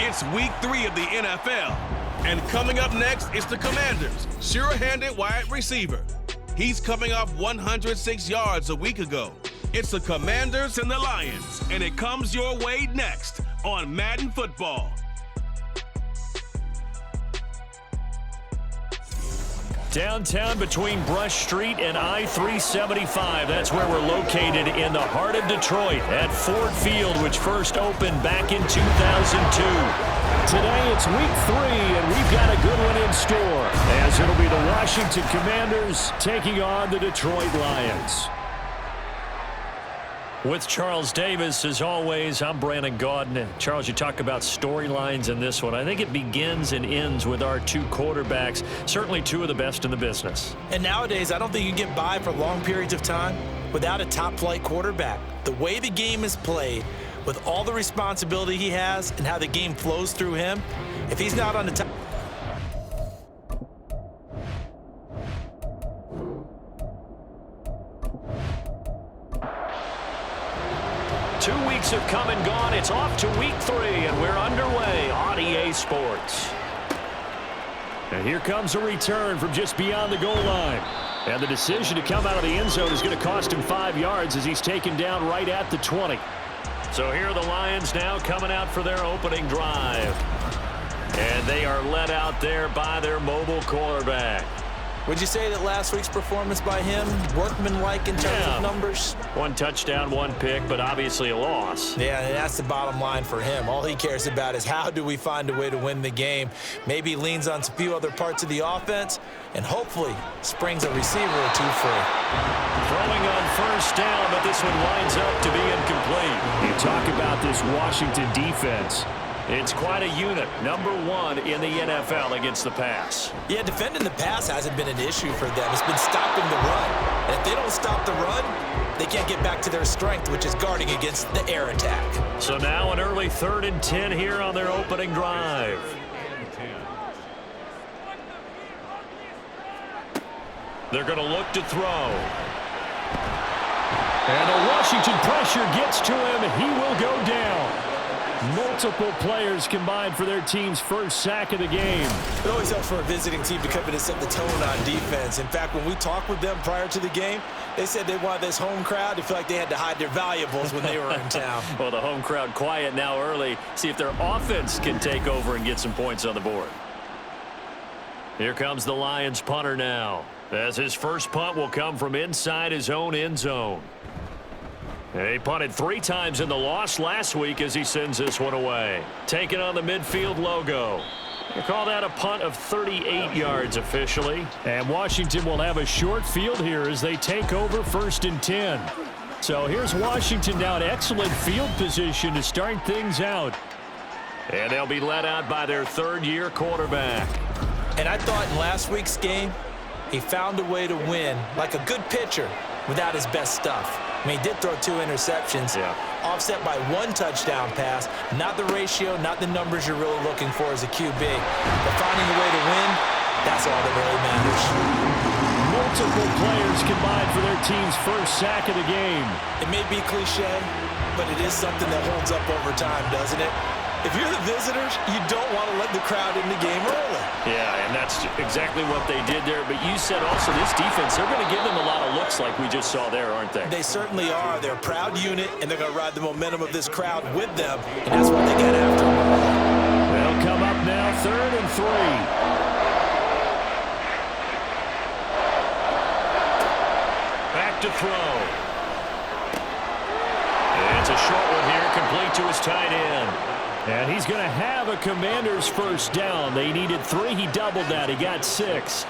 It's week 3 of the NFL. And coming up next is the Commanders' sure-handed wide receiver. He's coming off 106 yards a week ago. It's the Commanders and the Lions, and it comes your way next on Madden Football. Downtown between Brush Street and I-375. That's where we're located in the heart of Detroit at Ford Field, which first opened back in 2002. Today it's week 3, and we've got a good one in store, as it'll be the Washington Commanders taking on the Detroit Lions. With Charles Davis, as always, I'm Brandon Gaudin. Charles, you talk about storylines in this one. I think it begins and ends with our two quarterbacks, certainly two of the best in the business. And nowadays, I don't think you can get by for long periods of time without a top-flight quarterback. The way the game is played, with all the responsibility he has and how the game flows through him, if he's not on the top... 2 weeks have come and gone. It's off to week 3, and we're underway on EA Sports. And here comes a return from just beyond the goal line. And the decision to come out of the end zone is going to cost him 5 yards as he's taken down right at the 20. So here are the Lions now coming out for their opening drive. And they are led out there by their mobile quarterback. Would you say that last week's performance by him, workmanlike in terms of numbers? 1 touchdown, 1 pick, but obviously a loss. Yeah, and that's the bottom line for him. All he cares about is how do we find a way to win the game. Maybe leans on a few other parts of the offense, and hopefully springs a receiver or two free. Throwing on first down, but this one winds up to be incomplete. You talk about this Washington defense. It's quite a unit, number 1 in the NFL against the pass. Yeah, defending the pass hasn't been an issue for them. It's been stopping the run. And if they don't stop the run, they can't get back to their strength, which is guarding against the air attack. So now an early 3rd and 10 here on their opening drive. They're going to look to throw. And the Washington pressure gets to him. He will go down. Multiple players combined for their team's first sack of the game. It always helps for a visiting team to come in and set the tone on defense. In fact, when we talked with them prior to the game, they said they wanted this home crowd to feel like they had to hide their valuables when they were in town. Well, the home crowd quiet now early. See if their offense can take over and get some points on the board. Here comes the Lions punter now, as his first punt will come from inside his own end zone. He punted 3 times in the loss last week as he sends this one away. Taking on the midfield logo. They call that a punt of 38 yards officially. And Washington will have a short field here as they take over 1st and 10. So here's Washington now in excellent field position to start things out. And they'll be led out by their 3rd-year quarterback. And I thought in last week's game, he found a way to win like a good pitcher without his best stuff. I mean, he did throw 2 interceptions, offset by 1 touchdown pass. Not the ratio, not the numbers you're really looking for as a QB. But finding a way to win, that's all that really matters. Multiple players combined for their team's first sack of the game. It may be cliche, but it is something that holds up over time, doesn't it? If you're the visitors, you don't want to let the crowd in the game early. Yeah, and that's exactly what they did there. But you said also this defense, they're going to give them a lot of looks like we just saw there, aren't they? They certainly are. They're a proud unit, and they're going to ride the momentum of this crowd with them, and that's what they get after. They'll come up now 3rd and 3. Back to throw. It's a short one here, complete to his tight end. And he's going to have a Commanders first down. They needed 3. He doubled that. He got 6.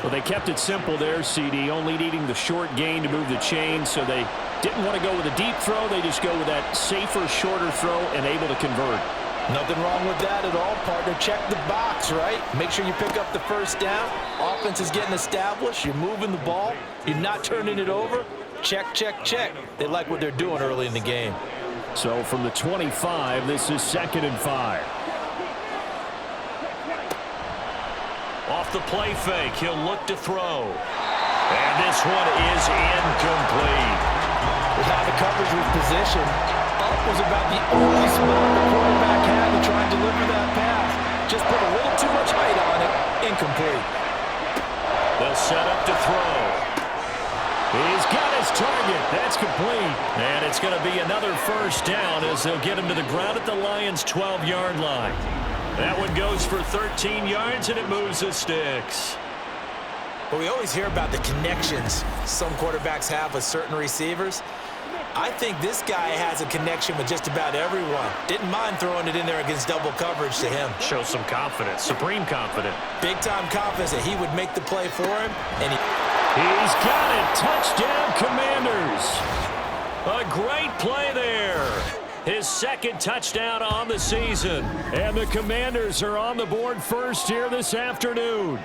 Well, they kept it simple there, CD, only needing the short gain to move the chain, so they didn't want to go with a deep throw. They just go with that safer, shorter throw and able to convert. Nothing wrong with that at all, partner. Check the box, right? Make sure you pick up the first down. Offense is getting established. You're moving the ball. You're not turning it over. Check, check, check. They like what they're doing early in the game. So from the 25, this is 2nd and 5. Off the play fake, he'll look to throw. And this one is incomplete. Without the coverage with position, up was about the only spot the quarterback had to deliver that pass. Just put a little too much height on it. Incomplete. They'll set up to throw. He's got his target. That's complete. And it's going to be another first down as they'll get him to the ground at the Lions' 12-yard line. That one goes for 13 yards, and it moves the sticks. Well, we always hear about the connections some quarterbacks have with certain receivers. I think this guy has a connection with just about everyone. Didn't mind throwing it in there against double coverage to him. Shows some confidence, supreme confidence. Big-time confidence that he would make the play for him. And he's got it. Touchdown, Commanders. A great play there. His second touchdown on the season. And the Commanders are on the board first here this afternoon.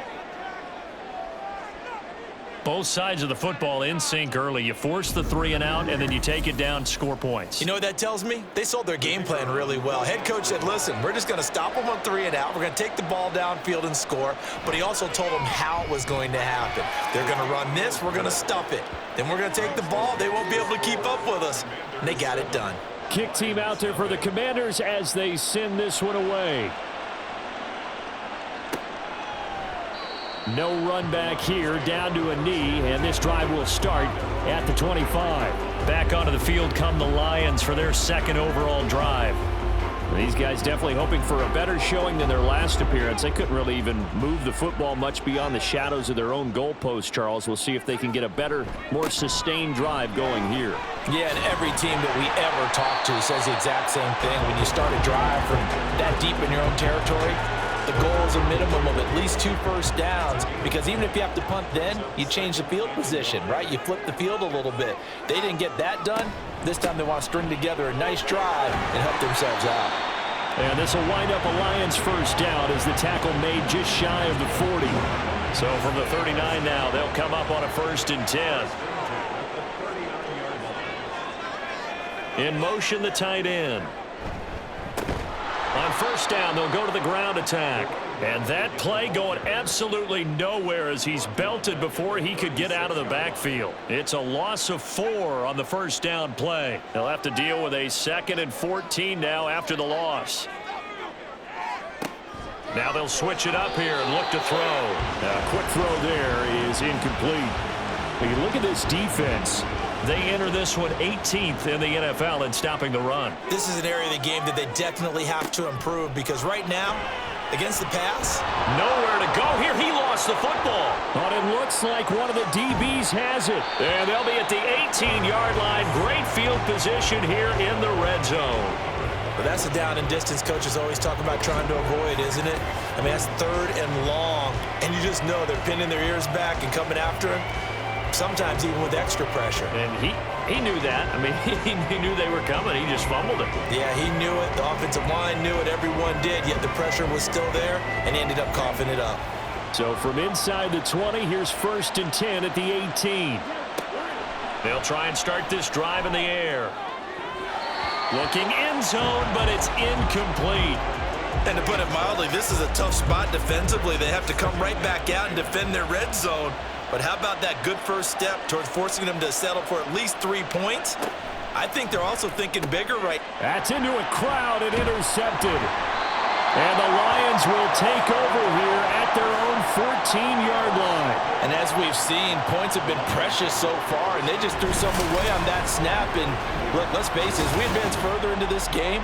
Both sides of the football in sync early. You force the 3 and out, and then you take it down, score points. You know what that tells me? They sold their game plan really well. Head coach said, listen, we're just going to stop them on 3 and out. We're going to take the ball downfield and score. But he also told them how it was going to happen. They're going to run this. We're going to stuff it. Then we're going to take the ball. They won't be able to keep up with us. And they got it done. Kick team out there for the Commanders as they send this one away. No run back here, down to a knee, and this drive will start at the 25. Back onto the field come the Lions for their second overall drive. These guys definitely hoping for a better showing than their last appearance. They couldn't really even move the football much beyond the shadows of their own goalpost, Charles. We'll see if they can get a better, more sustained drive going here. Yeah, and every team that we ever talk to says the exact same thing. When you start a drive from that deep in your own territory, the goal is a minimum of at least 2 first downs, because even if you have to punt then, you change the field position, right? You flip the field a little bit. They didn't get that done. This time they want to string together a nice drive and help themselves out. And this will wind up a Lions first down as the tackle made just shy of the 40. So from the 39 now, they'll come up on a 1st and 10. In motion, the tight end. On first down, they'll go to the ground attack. And that play going absolutely nowhere as he's belted before he could get out of the backfield. It's a loss of 4 on the first down play. They'll have to deal with a 2nd and 14 now after the loss. Now they'll switch it up here and look to throw. A quick throw there is incomplete. When you look at this defense, they enter this one 18th in the NFL in stopping the run. This is an area of the game that they definitely have to improve, because right now, against the pass, nowhere to go here. He lost the football. But it looks like one of the DBs has it. And they'll be at the 18-yard line. Great field position here in the red zone. But that's the down and distance coaches always talk about trying to avoid, isn't it? I mean, that's 3rd and long. And you just know they're pinning their ears back and coming after him. Sometimes even with extra pressure. And he knew that. I mean, he knew they were coming. He just fumbled it. Yeah, he knew it. The offensive line knew it. Everyone did. Yet the pressure was still there, and he ended up coughing it up. So from inside the 20, here's 1st and 10 at the 18. They'll try and start this drive in the air. Looking end zone, but it's incomplete. And to put it mildly, this is a tough spot defensively. They have to come right back out and defend their red zone. But how about that good first step towards forcing them to settle for at least 3 points? I think they're also thinking bigger right. That's into a crowd and intercepted. And the Lions will take over here at their own 14-yard line. And as we've seen, points have been precious so far, and they just threw some away on that snap. And look, let's face it, as we advance further into this game,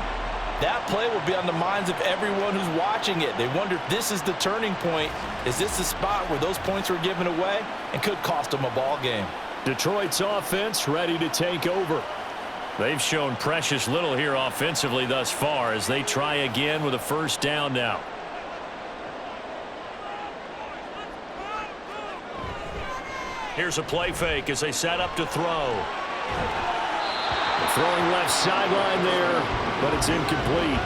that play will be on the minds of everyone who's watching it. They wonder if this is the turning point. Is this the spot where those points were given away and could cost them a ball game? Detroit's offense ready to take over. They've shown precious little here offensively thus far as they try again with a first down now. Here's a play fake as they set up to throw. Throwing left sideline there, but it's incomplete.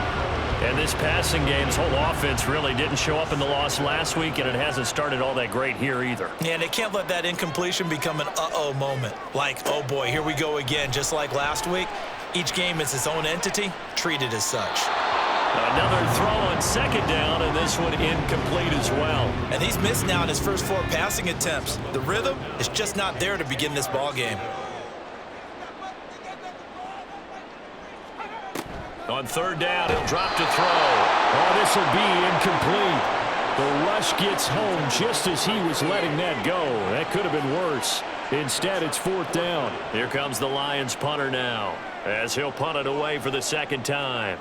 And this passing game, this whole offense really didn't show up in the loss last week, and it hasn't started all that great here either. Yeah, and they can't let that incompletion become an uh-oh moment. Like, oh boy, here we go again, just like last week. Each game is its own entity, treated as such. Another throw on 2nd down, and this one incomplete as well. And he's missed now in his first 4 passing attempts. The rhythm is just not there to begin this ball game. On third down, he'll drop to throw. Oh, this will be incomplete. The rush gets home just as he was letting that go. That could have been worse. Instead, it's fourth down. Here comes the Lions punter now, as he'll punt it away for the second time.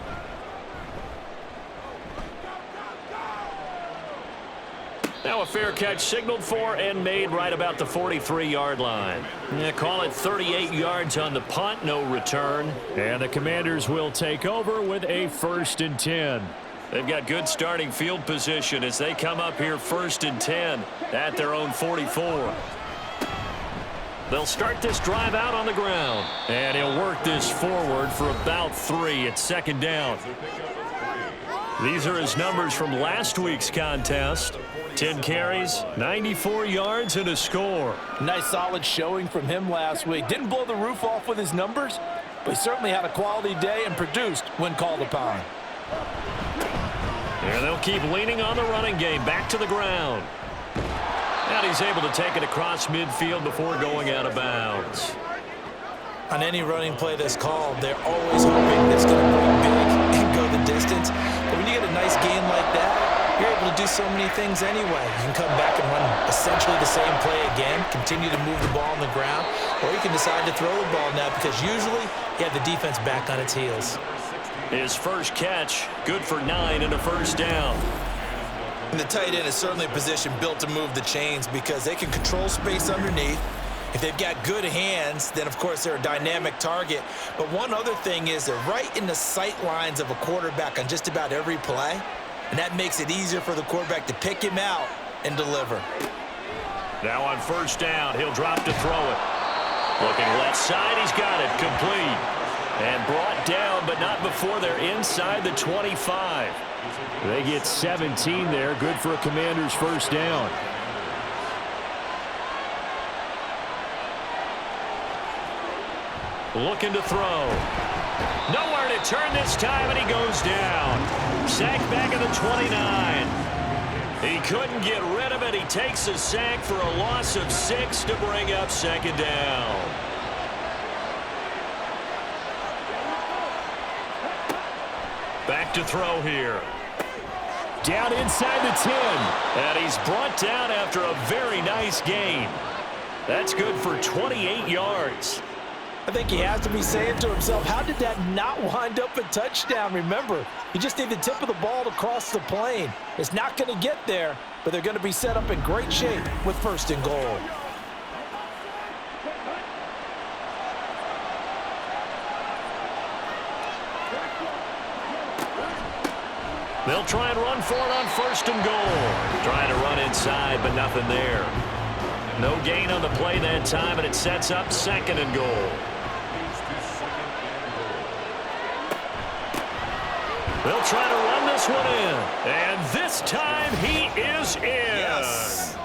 Now a fair catch signaled for and made right about the 43-yard line. Yeah, call it 38 yards on the punt, no return. And the Commanders will take over with a 1st and 10. They've got good starting field position as they come up here 1st and 10 at their own 44. They'll start this drive out on the ground. And he'll work this forward for about 3 at 2nd down. These are his numbers from last week's contest. 10 carries, 94 yards, and a score. Nice solid showing from him last week. Didn't blow the roof off with his numbers, but he certainly had a quality day and produced when called upon. And they'll keep leaning on the running game. Back to the ground. And he's able to take it across midfield before going out of bounds. On any running play that's called, they're always hoping that it's going to bring big and go the distance. But when you get a nice game like that, you're able to do so many things anyway. You can come back and run essentially the same play again, continue to move the ball on the ground, or you can decide to throw the ball now because usually you have the defense back on its heels. His first catch, good for 9 and a 1st down. And the tight end is certainly a position built to move the chains because they can control space underneath. If they've got good hands, then of course they're a dynamic target. But one other thing is they're right in the sight lines of a quarterback on just about every play. And that makes it easier for the quarterback to pick him out and deliver. Now on 1st down, he'll drop to throw it. Looking left side, he's got it complete. And brought down, but not before they're inside the 25. They get 17 there, good for a Commander's 1st down. Looking to throw. Nowhere to turn this time, and he goes down. Sacked back at the 29. He couldn't get rid of it. He takes a sack for a loss of 6 to bring up 2nd down. Back to throw here. Down inside the 10. And he's brought down after a very nice gain. That's good for 28 yards. I think he has to be saying to himself, how did that not wind up a touchdown? Remember, you just need the tip of the ball to cross the plane. It's not going to get there, but they're going to be set up in great shape with 1st and goal. They'll try and run for it on 1st and goal. Trying to run inside, but nothing there. No gain on the play that time, and it sets up 2nd and goal. They'll try to run this one in. And this time he is in. Yes.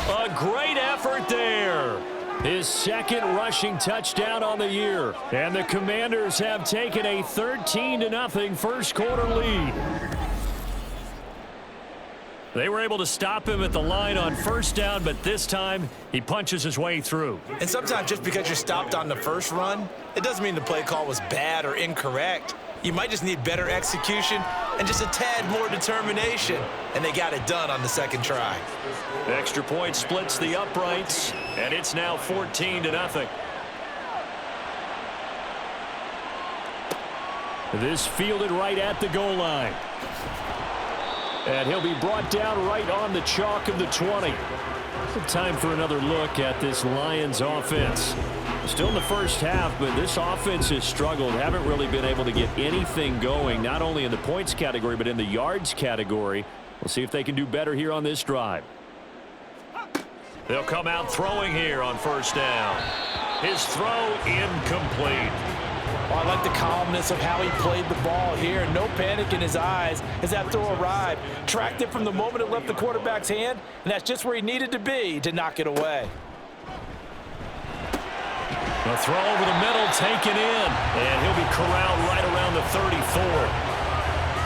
A great effort there. His 2nd rushing touchdown on the year. And the Commanders have taken a 13-0 first quarter lead. They were able to stop him at the line on 1st down, but this time he punches his way through. And sometimes just because you're stopped on the first run, it doesn't mean the play call was bad or incorrect. You might just need better execution and just a tad more determination. And they got it done on the 2nd try. Extra point splits the uprights, and it's now 14-0. This fielded right at the goal line. And he'll be brought down right on the chalk of the 20. Time for another look at this Lions offense. Still in the first half, but this offense has struggled. Haven't really been able to get anything going, not only in the points category, but in the yards category. We'll see if they can do better here on this drive. They'll come out throwing here on 1st down. His throw incomplete. Well, I like the calmness of how he played the ball here. No panic in his eyes as that throw arrived. Tracked it from the moment it left the quarterback's hand, and that's just where he needed to be to knock it away. A throw over the middle, taken in, and he'll be corralled right around the 34.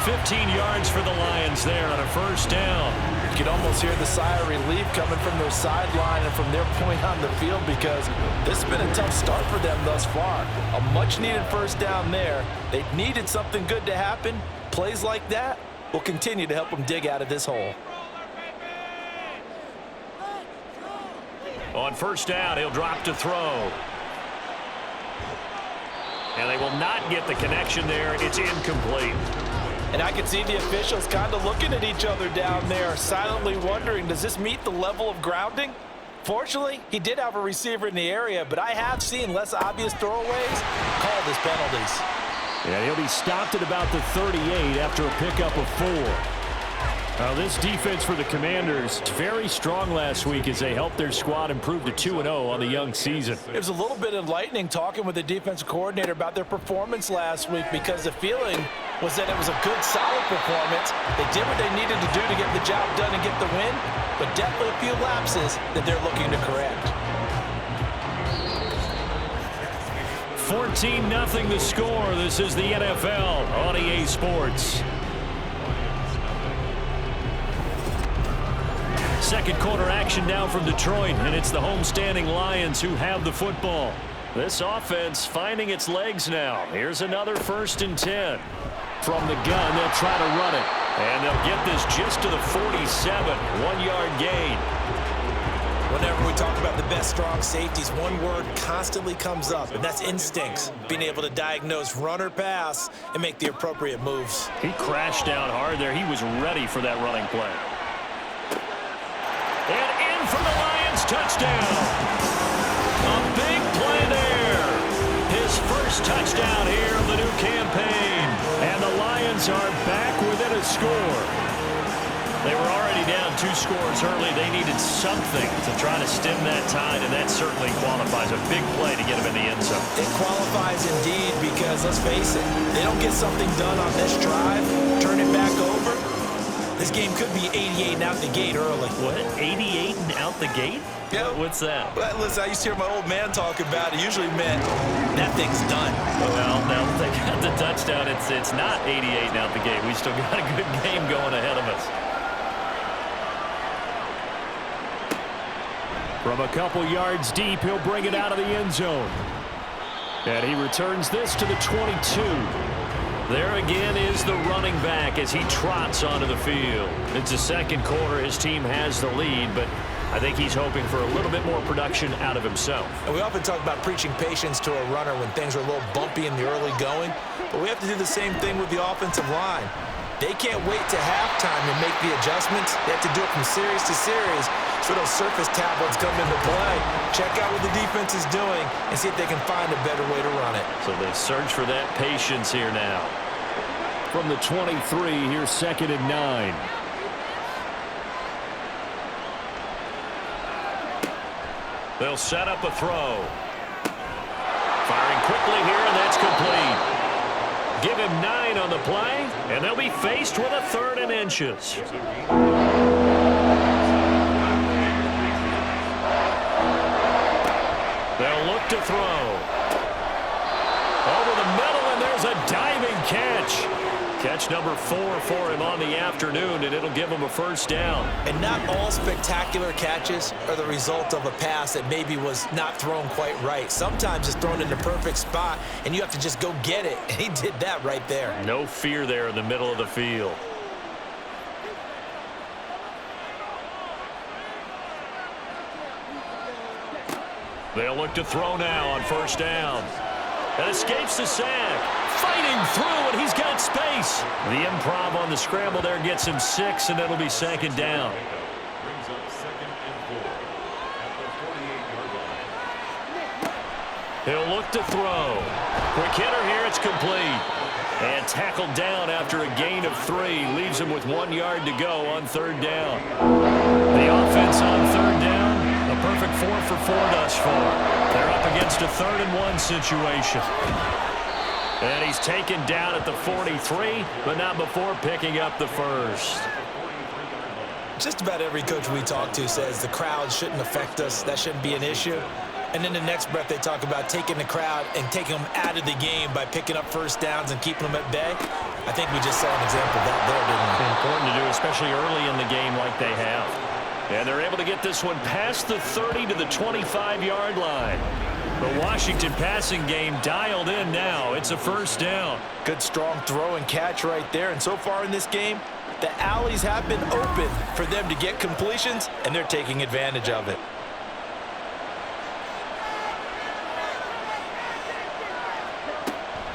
15 yards for the Lions there on a 1st down. You can almost hear the sigh of relief coming from their sideline and from their point on the field, because this has been a tough start for them thus far. A much-needed first down there. They needed something good to happen. Plays like that will continue to help them dig out of this hole. On first down, he'll drop to throw. And they will not get the connection there. It's incomplete. And I can see the officials kind of looking at each other down there, silently wondering, does this meet the level of grounding? Fortunately, he did have a receiver in the area, but I have seen less obvious throwaways called as penalties. Yeah, he'll be stopped at about the 38 after a pickup of 4. This defense for the Commanders, very strong last week as they helped their squad improve to 2-0 on the young season. It was a little bit enlightening talking with the defensive coordinator about their performance last week, because the feeling was that it was a good, solid performance. They did what they needed to do to get the job done and get the win, but definitely a few lapses that they're looking to correct. 14-0 the score. This is the NFL on EA Sports. Second quarter action now from Detroit, and it's the homestanding Lions who have the football. This offense finding its legs now. Here's another 1st and 10. From the gun, they'll try to run it. And they'll get this just to the 47. 1-yard gain. Whenever we talk about the best strong safeties, one word constantly comes up, and that's instincts. Being able to diagnose run or pass and make the appropriate moves. He crashed down hard there. He was ready for that running play. And in for the Lions, touchdown. A big play there. His first touchdown here of the new campaign. And the Lions are back within a score. They were already down 2 scores early. They needed something to try to stem that tide, and that certainly qualifies. A big play to get them in the end zone. It qualifies indeed, because let's face it, they don't get something done on this drive, turn it back over. This game could be 88 and out the gate early. What? 88 and out the gate? Yeah. What's that? Well, listen, I used to hear my old man talk about it. Usually meant that thing's done. Well, now they got the touchdown. It's not 88 and out the gate. We still got a good game going ahead of us. From a couple yards deep, he'll bring it out of the end zone. And he returns this to the 22. There again is the running back as he trots onto the field. It's the second quarter. His team has the lead, but I think he's hoping for a little bit more production out of himself. And we often talk about preaching patience to a runner when things are a little bumpy in the early going, but we have to do the same thing with the offensive line. They can't wait to halftime and make the adjustments. They have to do it from series to series. So those surface tablets come into play. Check out what the defense is doing and see if they can find a better way to run it. So they search for that patience here now. From the 23, here's 2nd and 9. They'll set up a throw. Firing quickly here, and that's complete. Give him 9 on the play, and they'll be faced with a 3rd and inches. They'll look to throw. Over the middle, and there's a diving catch. Catch number 4 for him on the afternoon, and it'll give him a 1st down. And not all spectacular catches are the result of a pass that maybe was not thrown quite right. Sometimes it's thrown in the perfect spot, and you have to just go get it. And he did that right there. No fear there in the middle of the field. They'll look to throw now on 1st down. And escapes the sack. Fighting through, and he's got space. The improv on the scramble there gets him 6, and it'll be 2nd down. Brings up 2nd and 4 at the 48-yard line. He'll look to throw. Quick hitter here, it's complete. And tackled down after a gain of 3. Leaves him with 1 yard to go on 3rd down. The offense on 3rd down, a perfect 4 for 4 thus far. They're up against a 3rd and 1 situation. And he's taken down at the 43, but not before picking up the 1st. Just about every coach we talk to says the crowd shouldn't affect us. That shouldn't be an issue. And in the next breath, they talk about taking the crowd and taking them out of the game by picking up 1st downs and keeping them at bay. I think we just saw an example of that there, didn't we? Important to do, especially early in the game like they have. And they're able to get this one past the 30 to the 25-yard line. The Washington passing game dialed in now. It's a first down. Good strong throw and catch right there. And so far in this game, the alleys have been open for them to get completions, and they're taking advantage of it.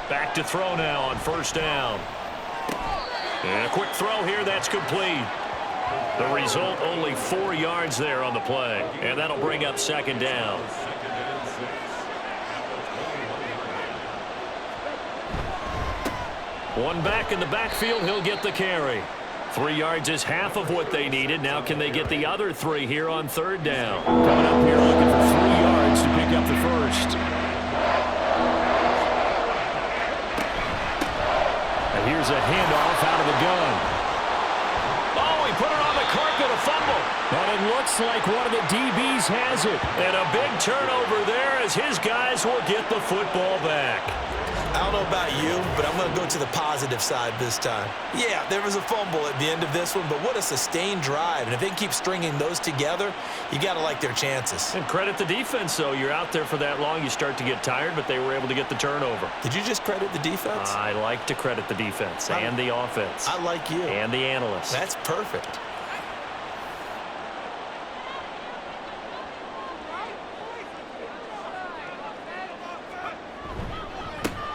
Back to throw now on first down. And a quick throw here, that's complete. The result, only 4 yards there on the play. And that'll bring up second down. One back in the backfield, he'll get the carry. 3 yards is half of what they needed. Now can they get the other 3 here on third down? Coming up here looking for 3 yards to pick up the first. And here's a handoff out of the gun. Oh, he put it on the carpet, a fumble. And it looks like one of the DBs has it. And a big turnover there as his guys will get the football back. I don't know about you, but I'm going to go to the positive side this time. Yeah, there was a fumble at the end of this one, but what a sustained drive. And if they keep stringing those together, you got to like their chances. And credit the defense, though. You're out there for that long, you start to get tired, but they were able to get the turnover. Did you just credit the defense? I like to credit the defense and the offense. I like you. And the analysts. That's perfect.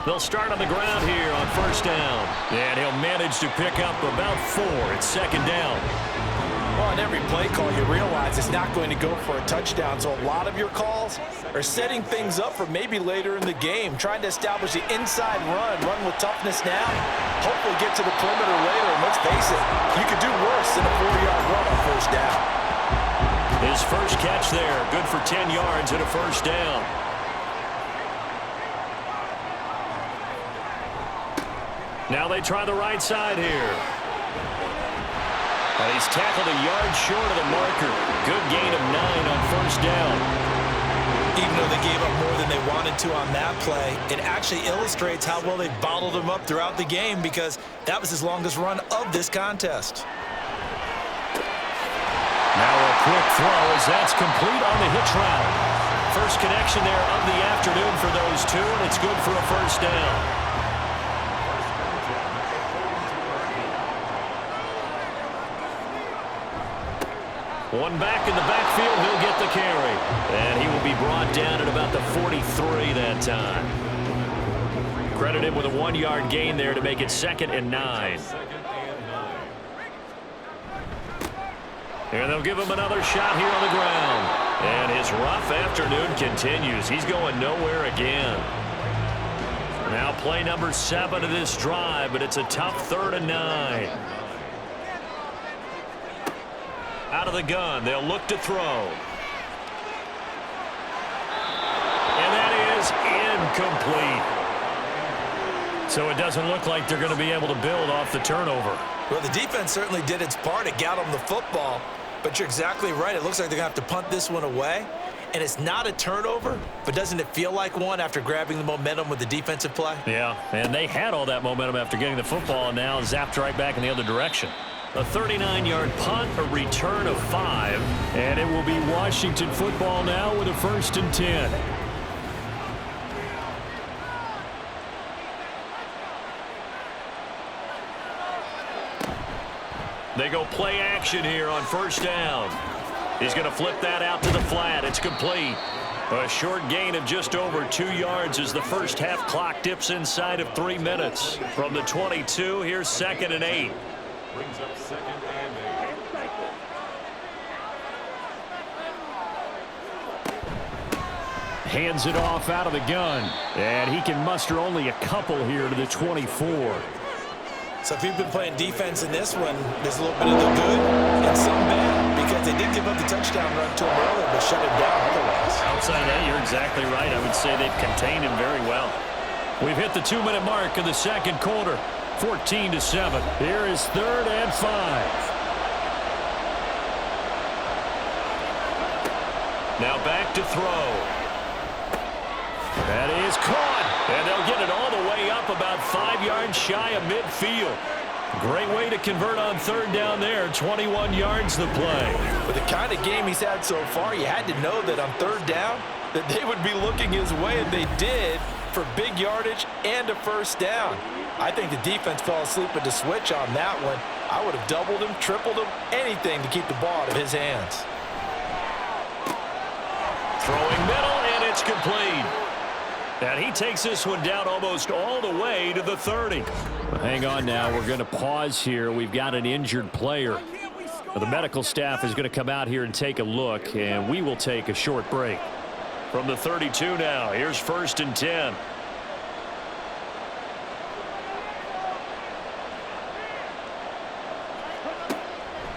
They'll start on the ground here on first down. And he'll manage to pick up about 4. It's second down. Well, on every play call, you realize it's not going to go for a touchdown. So a lot of your calls are setting things up for maybe later in the game, trying to establish the inside run with toughness now, hopefully get to the perimeter later. And let's face it, you could do worse than a 4-yard run on first down. His first catch there, good for 10 yards and a first down. Now they try the right side here. And he's tackled a yard short of the marker. Good gain of 9 on first down. Even though they gave up more than they wanted to on that play, it actually illustrates how well they bottled him up throughout the game, because that was his longest run of this contest. Now a quick throw as that's complete on the hitch route. First connection there of the afternoon for those two, and it's good for a first down. One back in the backfield, he'll get the carry. And he will be brought down at about the 43 that time. Credit him with a 1-yard gain there to make it 2nd and 9. And they'll give him another shot here on the ground. And his rough afternoon continues. He's going nowhere again. Now play number 7 of this drive, but it's a tough 3rd and 9. Out of the gun, they'll look to throw. And that is incomplete. So it doesn't look like they're going to be able to build off the turnover. Well, the defense certainly did its part. It got them the football. But you're exactly right. It looks like they're going to have to punt this one away. And it's not a turnover, but doesn't it feel like one after grabbing the momentum with the defensive play? Yeah, and they had all that momentum after getting the football, and now zapped right back in the other direction. A 39-yard punt, a return of 5, and it will be Washington football now with a 1st and 10. They go play action here on first down. He's going to flip that out to the flat. It's complete. A short gain of just over 2 yards as the first half clock dips inside of 3 minutes. From the 22, here's 2nd and 8. Brings up 2nd and 8. Hands it off out of the gun. And he can muster only a couple here to the 24. So if you've been playing defense in this one, there's a little bit of the good and some bad, because they did give up the touchdown run to him earlier, but shut him down otherwise. Outside of that, you're exactly right. I would say they've contained him very well. We've hit the 2-minute mark of the second quarter. 14-7. Here is 3rd and 5. Now back to throw. That is caught. And they'll get it all the way up up about 5 yards shy of midfield. Great way to convert on third down there. 21 yards to play. With the kind of game he's had so far, you had to know that on third down that they would be looking his way, and they did, for big yardage and a first down. I think the defense fell asleep at the switch on that one. I would have doubled him, tripled him, anything to keep the ball out of his hands. Throwing middle, and it's complete. And he takes this one down almost all the way to the 30. Hang on now. We're going to pause here. We've got an injured player. The medical staff is going to come out here and take a look, and we will take a short break. From the 32 now, here's 1st and 10.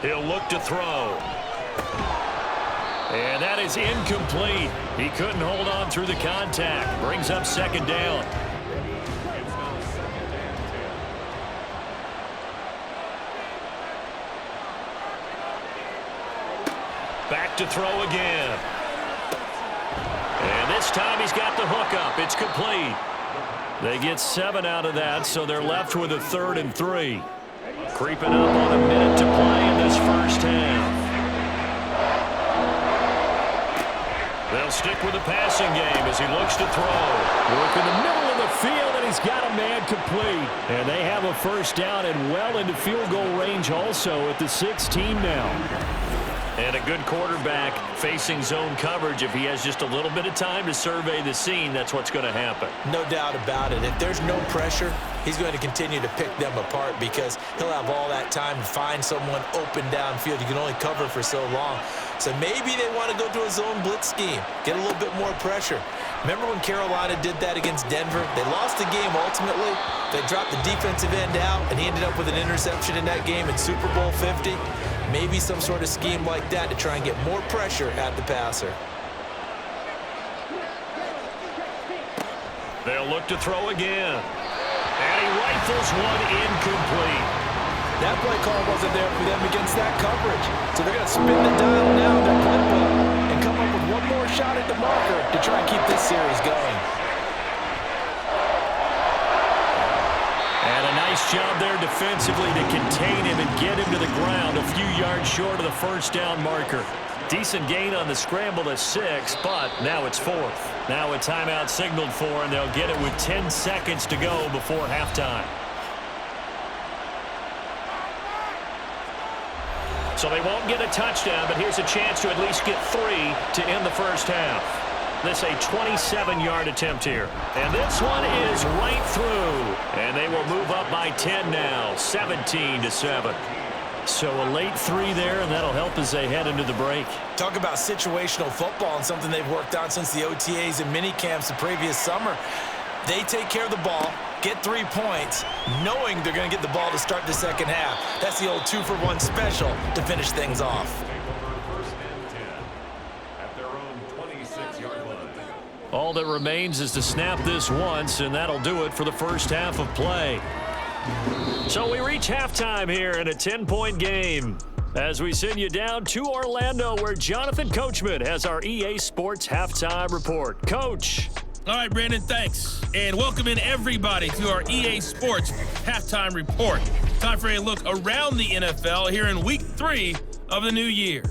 He'll look to throw. And that is incomplete. He couldn't hold on through the contact. Brings up 2nd down. Back to throw again. And this time he's got the hook up. It's complete. They get 7 out of that, so they're left with a 3rd and 3. Creeping up on a minute to play in this first half. They'll stick with the passing game as he looks to throw. Work in the middle of the field, and he's got a man complete. And they have a first down and well into field goal range also at the 16 now. And a good quarterback facing zone coverage. If he has just a little bit of time to survey the scene, that's what's going to happen. No doubt about it. If there's no pressure, he's going to continue to pick them apart because he'll have all that time to find someone open downfield. You can only cover for so long. So maybe they want to go to a zone blitz scheme, get a little bit more pressure. Remember when Carolina did that against Denver? They lost the game ultimately. They dropped the defensive end out, and he ended up with an interception in that game in Super Bowl 50. Maybe some sort of scheme like that to try and get more pressure at the passer. They'll look to throw again. And he rifles one incomplete. That play call wasn't there for them against that coverage. So they're going to spin the dial now, their playbook, and come up with one more shot at the marker to try and keep this series going. And a nice job there defensively to contain him and get him to the ground a few yards short of the first down marker. Decent gain on the scramble to 6, but now it's 4th. Now a timeout signaled for, and they'll get it with 10 seconds to go before halftime. So they won't get a touchdown, but here's a chance to at least get 3 to end the first half. This a 27-yard attempt here. And this one is right through. And they will move up by 10 now, 17-7. So a late 3 there, and that'll help as they head into the break. Talk about situational football and something they've worked on since the OTAs and mini camps the previous summer. They take care of the ball, get 3 points, knowing they're going to get the ball to start the second half. That's the old 2-for-1 special to finish things off. All that remains is to snap this once, and that'll do it for the first half of play. So we reach halftime here in a 10-point game as we send you down to Orlando, where Jonathan Coachman has our EA Sports Halftime Report. Coach. All right, Brandon, thanks. And welcome in everybody to our EA Sports Halftime Report. Time for a look around the NFL here in Week 3 of the new year.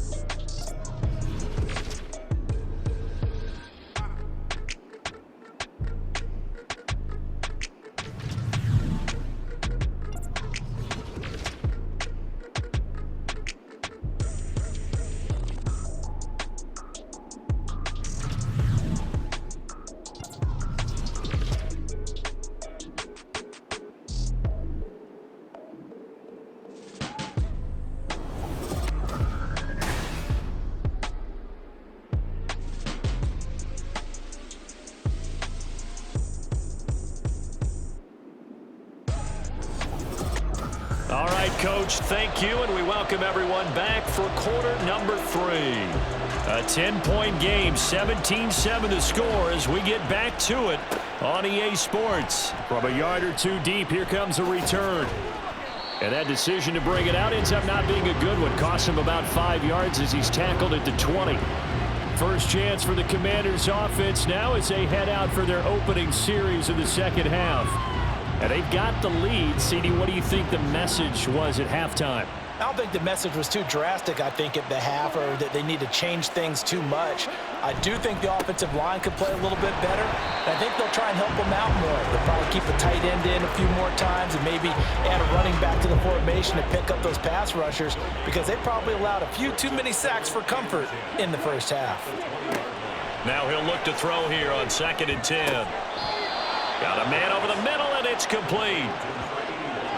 All right, Coach, thank you, and we welcome everyone back for quarter number 3. A 10-point game, 17-7 the score as we get back to it on EA Sports. From a yard or 2 deep, here comes a return. And that decision to bring it out ends up not being a good one. Costs him about 5 yards as he's tackled at the 20. First chance for the Commanders offense now as they head out for their opening series of the second half. And they've got the lead. CD, what do you think the message was at halftime? I don't think the message was too drastic, I think, at the half, or that they need to change things too much. I do think the offensive line could play a little bit better. And I think they'll try and help them out more. They'll probably keep a tight end in a few more times and maybe add a running back to the formation to pick up those pass rushers, because they probably allowed a few too many sacks for comfort in the first half. Now he'll look to throw here on 2nd and 10. Got a man over the middle, and it's complete.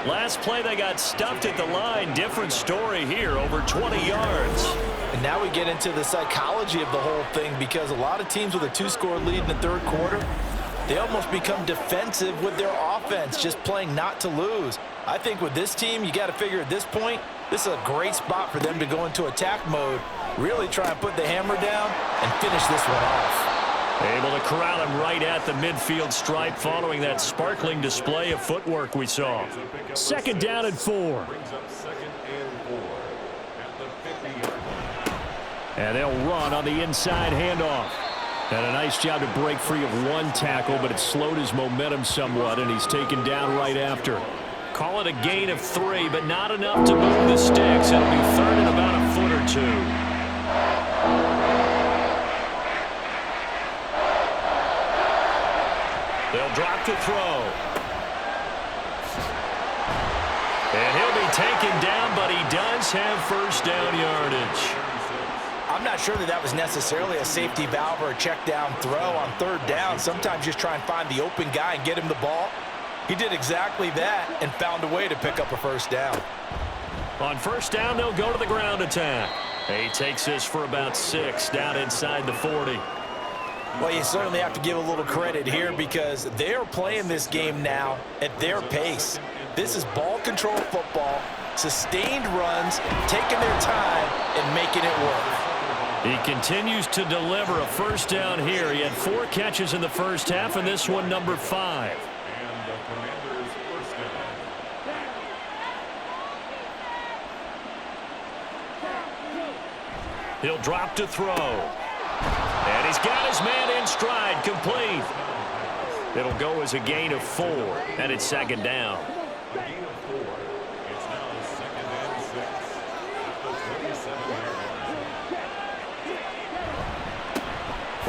Last play, they got stuffed at the line. Different story here, over 20 yards. And now we get into the psychology of the whole thing, because a lot of teams with a 2-score lead in the third quarter, they almost become defensive with their offense, just playing not to lose. I think with this team, you got to figure at this point, this is a great spot for them to go into attack mode, really try and put the hammer down and finish this one off. Able to corral him right at the midfield stripe following that sparkling display of footwork we saw. 2nd down and 4. And they'll run on the inside handoff. And a nice job to break free of one tackle, but it slowed his momentum somewhat, and he's taken down right after. Call it a gain of 3, but not enough to move the sticks. It'll be 3rd and about a foot or 2. They'll drop to throw. And he'll be taken down, but he does have first down yardage. I'm not sure that was necessarily a safety valve or a check down throw on 3rd down. Sometimes just try and find the open guy and get him the ball. He did exactly that and found a way to pick up a first down. On 1st down, they'll go to the ground attack. He takes this for about 6 down inside the 40. Well, you certainly have to give a little credit here, because they're playing this game now at their pace. This is ball control football, sustained runs, taking their time and making it work. He continues to deliver a first down here. He had 4 catches in the first half, and this one number 5. And the Commanders' first down. He'll drop to throw. And he's got his man in stride, complete. It'll go as a gain of 4, and it's 2nd down. A gain of 4. It's now 2nd and 6. At the 27-yard line.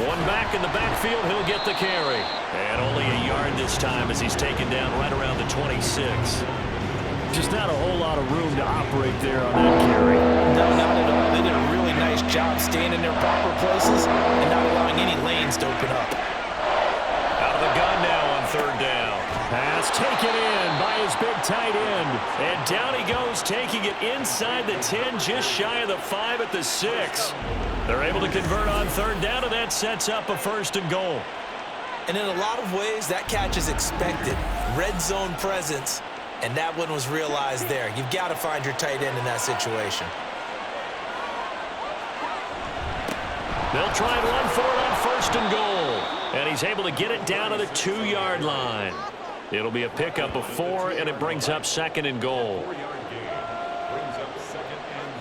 One back in the backfield, he'll get the carry. And only a yard this time as he's taken down right around the 26. Just not a whole lot of room to operate there on that carry. No, not at all. They did a really nice job staying in their proper places and not allowing any lanes to open up. Out of the gun now on 3rd down. Pass taken in by his big tight end. And down he goes, taking it inside the 10, just shy of the 5 at the 6. They're able to convert on 3rd down, and that sets up a 1st and goal. And in a lot of ways, that catch is expected. Red zone presence. And that one was realized there. You've got to find your tight end in that situation. They'll try and run for it on 1st and goal. And he's able to get it down to the 2-yard line. It'll be a pickup of 4, and it brings up 2nd and goal. 4-yard gain brings up 2nd and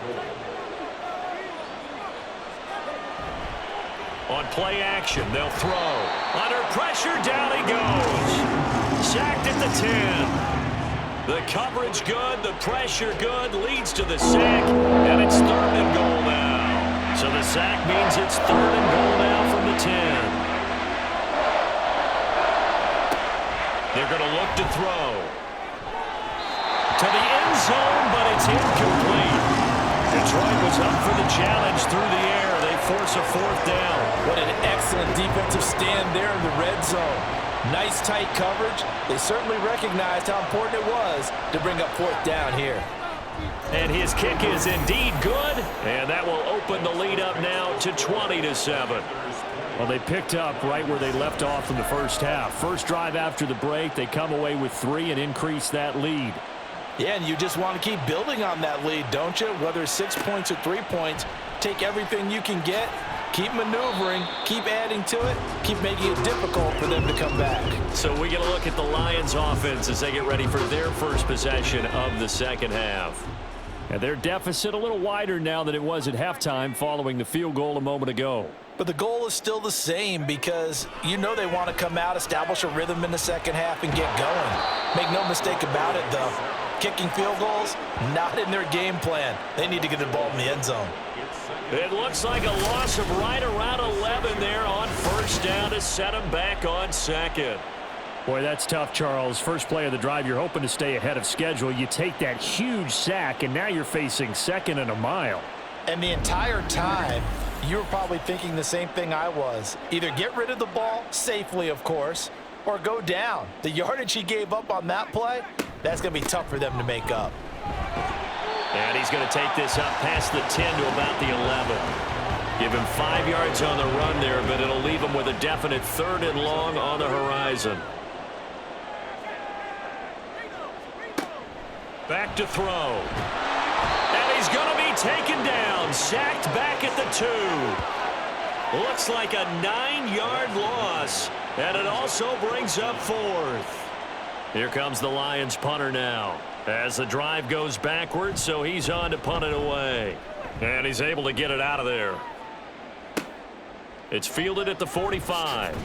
goal. On play action, they'll throw. Under pressure, down he goes. Sacked at the 10. The coverage good, the pressure good, leads to the sack, and it's 3rd and goal now. So the sack means it's 3rd and goal now from the 10. They're going to look to throw. To the end zone, but it's incomplete. Detroit was up for the challenge through the air. They force a 4th down. What an excellent defensive stand there in the red zone. Nice tight coverage. They certainly recognized how important it was to bring up 4th down here. And his kick is indeed good, and that will open the lead up now to 20-7. Well, they picked up right where they left off in the first half. First drive after the break, they come away with 3 and increase that lead. Yeah, and you just want to keep building on that lead, don't you? Whether it's 6 points or 3 points, take everything you can get, keep maneuvering, keep adding to it, keep making it difficult for them to come back. So we get a look at the Lions offense as they get ready for their first possession of the second half. And their deficit a little wider now than it was at halftime following the field goal a moment ago. But the goal is still the same because you know they want to come out, establish a rhythm in the second half, and get going. Make no mistake about it, though. Kicking field goals, not in their game plan. They need to get the ball in the end zone. It looks like a loss of right around 11 there on first down to set them back on second. Boy, that's tough, Charles. First play of the drive, you're hoping to stay ahead of schedule. You take that huge sack, and now you're facing second and a mile. And the entire time, you were probably thinking the same thing I was. Either get rid of the ball, safely, of course, or go down. The yardage he gave up on that play, that's going to be tough for them to make up. And he's going to take this up past the 10 to about the 11. Give him 5 yards on the run there, but it'll leave him with a definite 3rd and long on the horizon. Back to throw. And he's going to be taken down, sacked back at the 2. Looks like a 9-yard loss, and it also brings up 4th. Here comes the Lions punter now as the drive goes backwards, so he's on to punt it away. And he's able to get it out of there. It's fielded at the 45.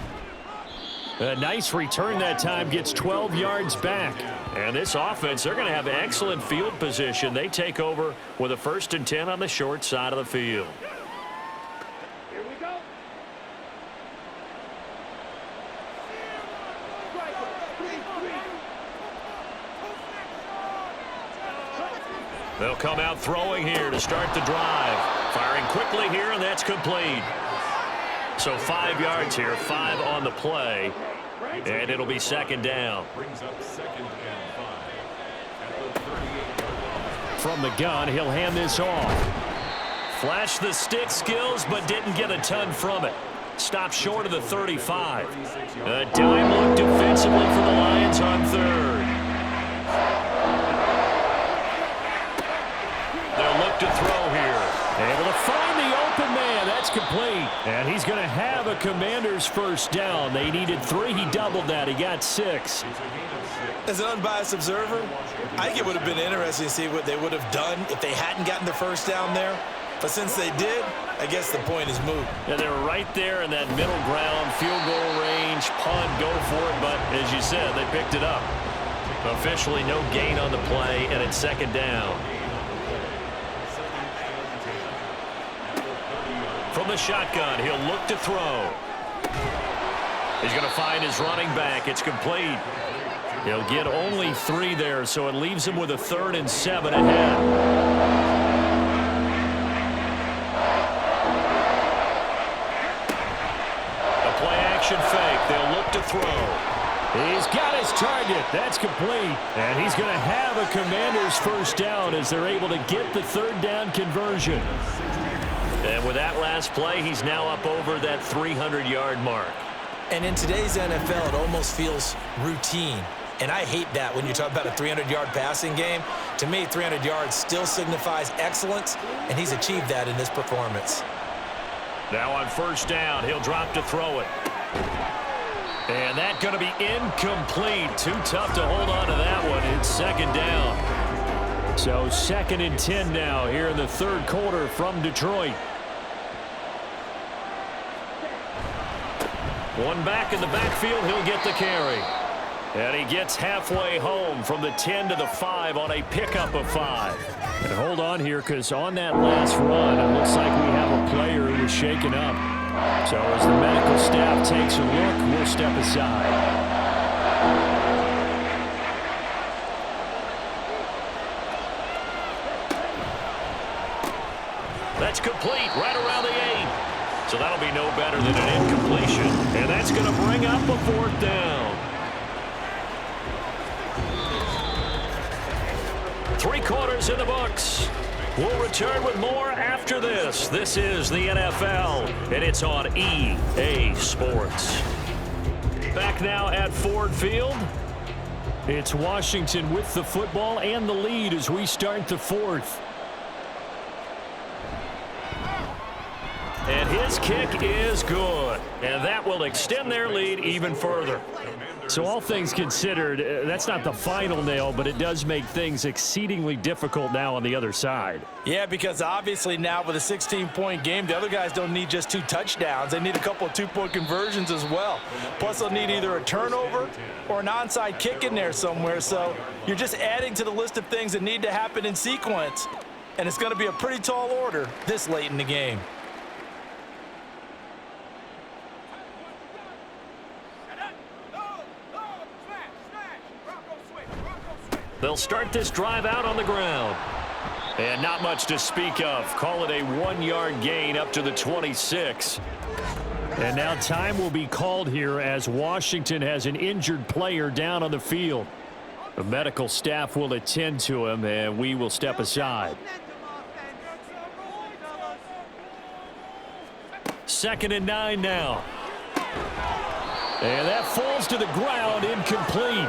A nice return that time, gets 12 yards back. And this offense, they're going to have excellent field position. They take over with a 1st and 10 on the short side of the field. Here we go. They'll come out throwing here to start the drive. Firing quickly here, and that's complete. So 5 yards here, 5 on the play, and it'll be 2nd down. Brings up 2nd and 5 at the 38-yard line. From the gun, he'll hand this off. Flashed the stick skills, but didn't get a ton from it. Stopped short of the 35. A dime look defensively for the Lions on 3rd. They'll look to throw here. Able to find the open man. That's complete. And he's going to have a Commander's first down. They needed 3. He doubled that. He got 6. As an unbiased observer, I think it would have been interesting to see what they would have done if they hadn't gotten the first down there. But since they did, I guess the point is moot. Yeah, they were right there in that middle ground, field goal range, punt, go for it. But as you said, they picked it up. Officially no gain on the play, and it's 2nd down. From the shotgun, he'll look to throw. He's going to find his running back. It's complete. He'll get only 3 there, so it leaves him with a 3rd and 7 ahead. A play-action fake. They'll look to throw. He's got his target. That's complete. And he's going to have a Commander's first down as they're able to get the 3rd down conversion. And with that last play, he's now up over that 300-yard mark. And in today's NFL, it almost feels routine. And I hate that when you talk about a 300-yard passing game. To me, 300 yards still signifies excellence, and he's achieved that in this performance. Now on first down, he'll drop to throw it. And that's going to be incomplete. Too tough to hold on to that one. It's 2nd down. So 2nd and 10 now here in the 3rd quarter from Detroit. One back in the backfield, he'll get the carry. And he gets halfway home from the 10 to the 5 on a pickup of 5. And hold on here, because on that last run, it looks like we have a player who was shaken up. So as the medical staff takes a look, we'll step aside. That's complete right around the 8. So that'll be no better than an incompletion. And that's going to bring up a 4th down. 3 quarters in the books. We'll return with more after this. This is the NFL, and it's on EA Sports. Back now at Ford Field. It's Washington with the football and the lead as we start the 4th. And his kick is good. And that will extend their lead even further. So all things considered, that's not the final nail, but it does make things exceedingly difficult now on the other side. Yeah, because obviously now with a 16-point game, the other guys don't need just 2 touchdowns. They need a couple of 2-point conversions as well. Plus, they'll need either a turnover or an onside kick in there somewhere. So you're just adding to the list of things that need to happen in sequence. And it's going to be a pretty tall order this late in the game. They'll start this drive out on the ground. And not much to speak of. Call it a 1-yard gain up to the 26. And now time will be called here as Washington has an injured player down on the field. The medical staff will attend to him, and we will step aside. 2nd and 9 now. And that falls to the ground, incomplete.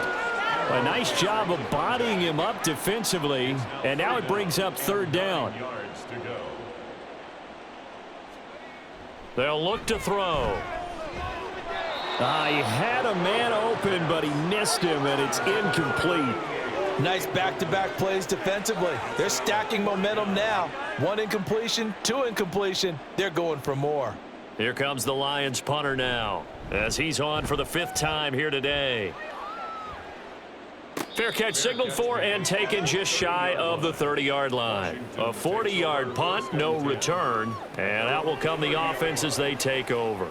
A nice job of bodying him up defensively, and now it brings up 3rd down. They'll look to throw. He had a man open, but he missed him, and it's incomplete. Nice back-to-back plays defensively. They're stacking momentum now. 1 incompletion, 2 incompletion. They're going for more. Here comes the Lions punter now, as he's on for the 5th time here today. Fair catch signaled for and taken just shy of the 30-yard line. A 40-yard punt, no return, and out will come the offense as they take over.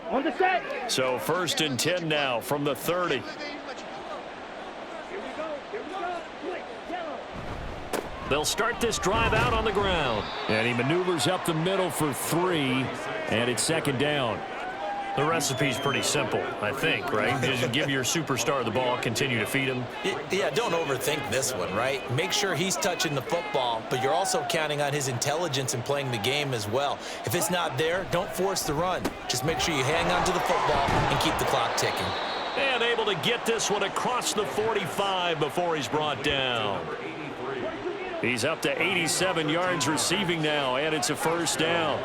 On the set. So 1st and 10 now from the 30. Here we go. Quick, yellow. They'll start this drive out on the ground. And he maneuvers up the middle for 3, and it's 2nd down. The recipe's pretty simple, I think, right? Just give your superstar the ball, continue to feed him. Yeah, don't overthink this one, right? Make sure he's touching the football, but you're also counting on his intelligence in playing the game as well. If it's not there, don't force the run. Just make sure you hang on to the football and keep the clock ticking. And able to get this one across the 45 before he's brought down. He's up to 87 yards receiving now, and it's a 1st down.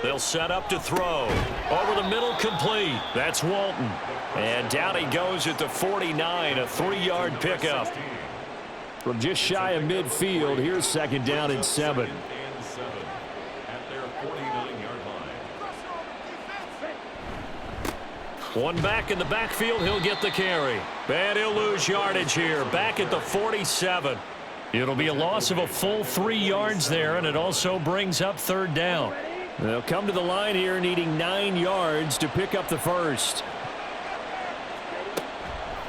They'll set up to throw. Over the middle, complete. That's Walton. And down he goes at the 49, a 3-yard pickup. From just shy of midfield, here's 2nd down and 7. At their 49-yard line. One back in the backfield, he'll get the carry. And he'll lose yardage here, back at the 47. It'll be a loss of a full 3 yards there, and it also brings up 3rd down. They'll come to the line here needing 9 yards to pick up the 1st.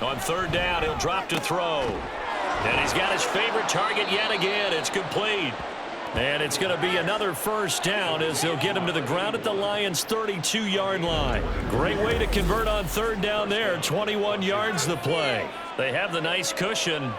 On 3rd down, he'll drop to throw. And he's got his favorite target yet again. It's complete. And it's going to be another 1st down as they'll get him to the ground at the Lions' 32-yard line. Great way to convert on 3rd down there. 21 yards the play. They have the nice cushion.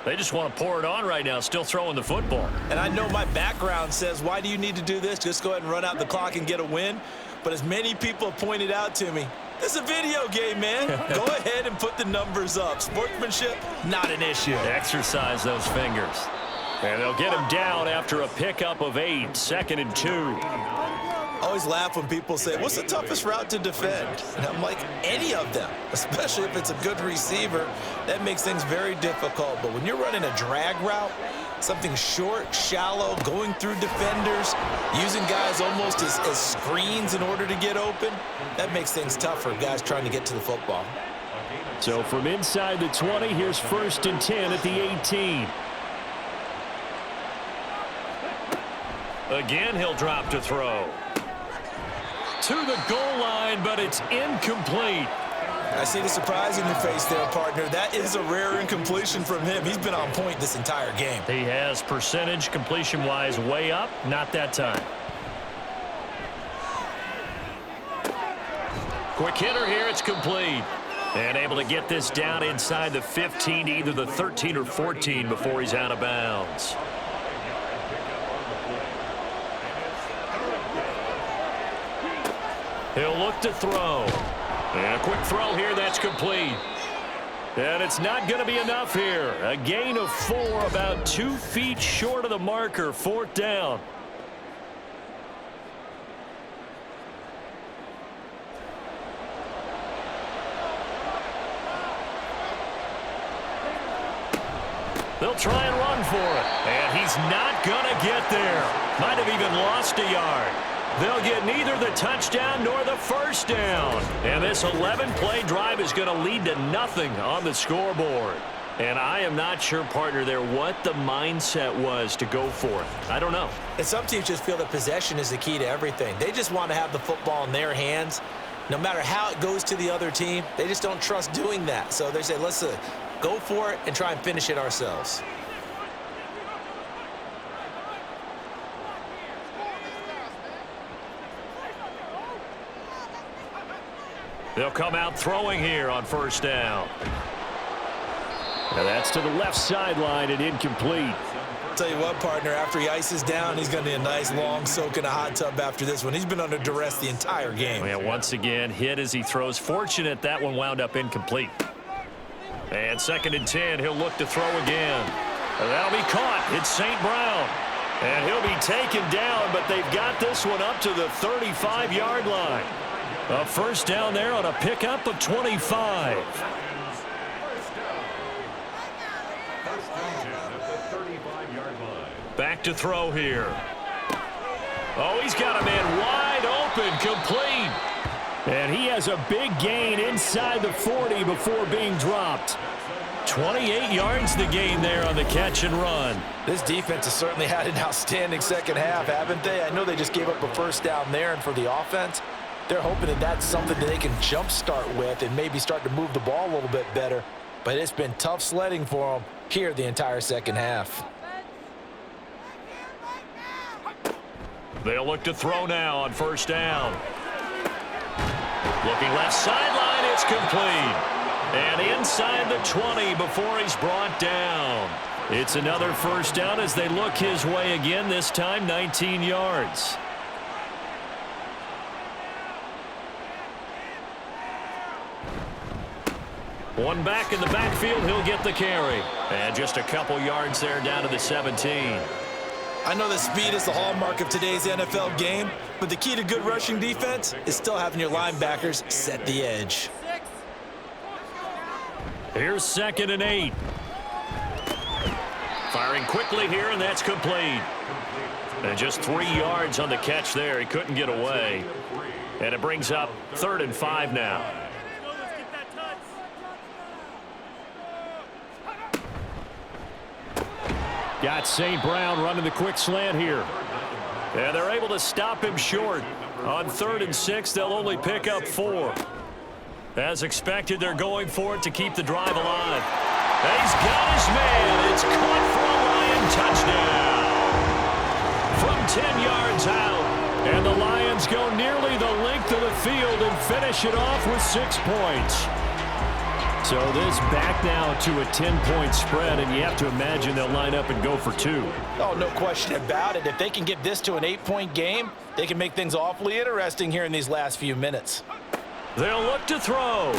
They just want to pour it on right now, still throwing the football. And I know my background says, why do you need to do this? Just go ahead and run out the clock and get a win. But as many people have pointed out to me, this is a video game, man. Go ahead and put the numbers up. Sportsmanship, not an issue. Exercise those fingers. And they'll get him down after a pickup of 8, 2nd and 2. I always laugh when people say, what's the toughest route to defend? And I'm like, any of them, especially if it's a good receiver. That makes things very difficult. But when you're running a drag route, something short, shallow, going through defenders, using guys almost as screens in order to get open, that makes things tough for guys trying to get to the football. So from inside the 20, here's 1st and 10 at the 18. Again, he'll drop to throw. To the goal line, but it's incomplete. I see the surprise in your face there, partner. That is a rare incompletion from him. He's been on point this entire game. He has percentage completion-wise way up. Not that time. Quick hitter here. It's complete. And able to get this down inside the 15, either the 13 or 14 before he's out of bounds. He'll look to throw. And a quick throw here, that's complete. And it's not going to be enough here. A gain of 4, about 2 feet short of the marker, 4th down. They'll try and run for it. And he's not going to get there. Might have even lost a yard. They'll get neither the touchdown nor the first down. And this 11-play drive is going to lead to nothing on the scoreboard. And I am not sure, partner, there what the mindset was to go for it. I don't know. And some teams just feel that possession is the key to everything. They just want to have the football in their hands. No matter how it goes to the other team, they just don't trust doing that. So they say, let's go for it and try and finish it ourselves. They'll come out throwing here on 1st down. And that's to the left sideline and incomplete. Tell you what, partner, after he ices down, he's going to need a nice long soak in a hot tub after this one. He's been under duress the entire game. Yeah, once again, hit as he throws. Fortunate that one wound up incomplete. And 2nd and 10, he'll look to throw again. And that'll be caught. It's St. Brown. And he'll be taken down, but they've got this one up to the 35-yard line. A 1st down there on a pickup of 25. Back to throw here. Oh, he's got a man wide open, complete. And he has a big gain inside the 40 before being dropped. 28 yards the gain there on the catch and run. This defense has certainly had an outstanding second half, haven't they? I know they just gave up a 1st down there, and for the offense, they're hoping that that's something that they can jumpstart with and maybe start to move the ball a little bit better. But it's been tough sledding for them here the entire second half. They'll look to throw now on 1st down. Looking left sideline, it's complete. And inside the 20 before he's brought down. It's another 1st down as they look his way again, this time 19 yards. One back in the backfield, he'll get the carry. And just a couple yards there down to the 17. I know that speed is the hallmark of today's NFL game, but the key to good rushing defense is still having your linebackers set the edge. Here's 2nd and 8. Firing quickly here, and that's complete. And just 3 yards on the catch there. He couldn't get away. And it brings up 3rd and 5 now. Got St. Brown running the quick slant here. And they're able to stop him short. On 3rd and 6, they'll only pick up 4. As expected, they're going for it to keep the drive alive. And he's got his man. It's caught for a Lion touchdown. From 10 yards out. And the Lions go nearly the length of the field and finish it off with 6 points. So this back now to a 10-point spread, and you have to imagine they'll line up and go for 2. Oh, no question about it. If they can get this to an 8-point game, they can make things awfully interesting here in these last few minutes. They'll look to throw,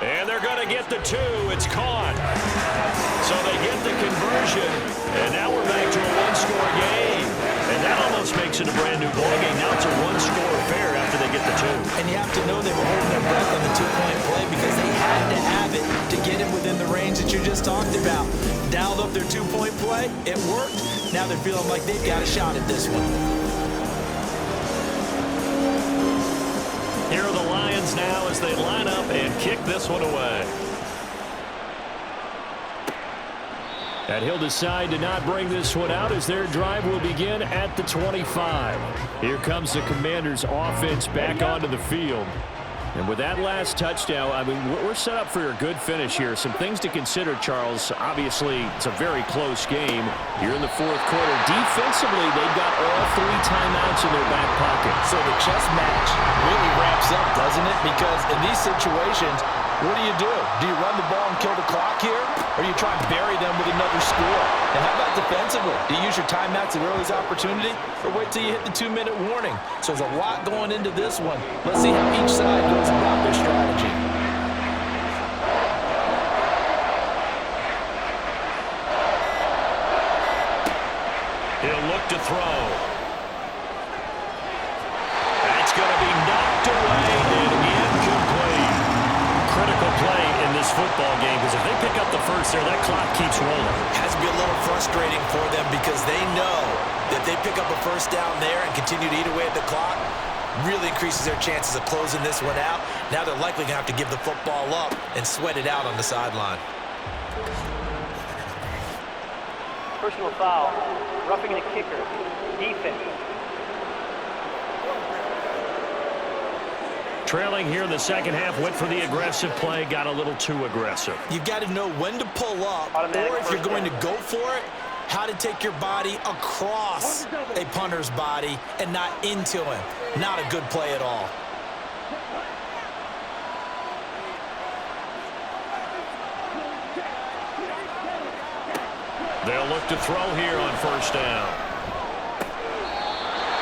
and they're going to get the 2. It's caught. So they get the conversion, and now we're back to a 1-score game. And that almost makes it a brand-new ballgame. Now it's a 1-score affair after they get the 2. And you have to know they were holding their breath on the 2-point play because they had to have it to get him within the range that you just talked about. Dialed up their 2-point play. It worked. Now they're feeling like they've got a shot at this one. Here are the Lions now as they line up and kick this one away. And he'll decide to not bring this one out as their drive will begin at the 25. Here comes the Commanders' offense back onto the field. And with that last touchdown, I mean, we're set up for a good finish here. Some things to consider, Charles. Obviously, it's a very close game. You're in the 4th quarter. Defensively, they've got all 3 timeouts in their back pocket. So the chess match really ramps up, doesn't it? Because in these situations, what do? Do you run the ball and kill the clock here? Or do you try and bury them with another score? And how about defensively? Do you use your timeouts at earliest opportunity? Or wait till you hit the 2-minute warning? So there's a lot going into this one. Let's see how each side goes about their strategy. ball game, because if they pick up the first there, that clock keeps rolling. Has to be a little frustrating for them because they know that they pick up a first down there and continue to eat away at the clock, really increases their chances of closing this one out. Now they're likely going to have to give the football up and sweat it out on the sideline. Personal foul. Roughing the kicker. Defense. Trailing here in the second half, went for the aggressive play, got a little too aggressive. You've got to know when to pull up, or if you're going to go for it, how to take your body across a punter's body and not into him. Not a good play at all. They'll look to throw here on first down.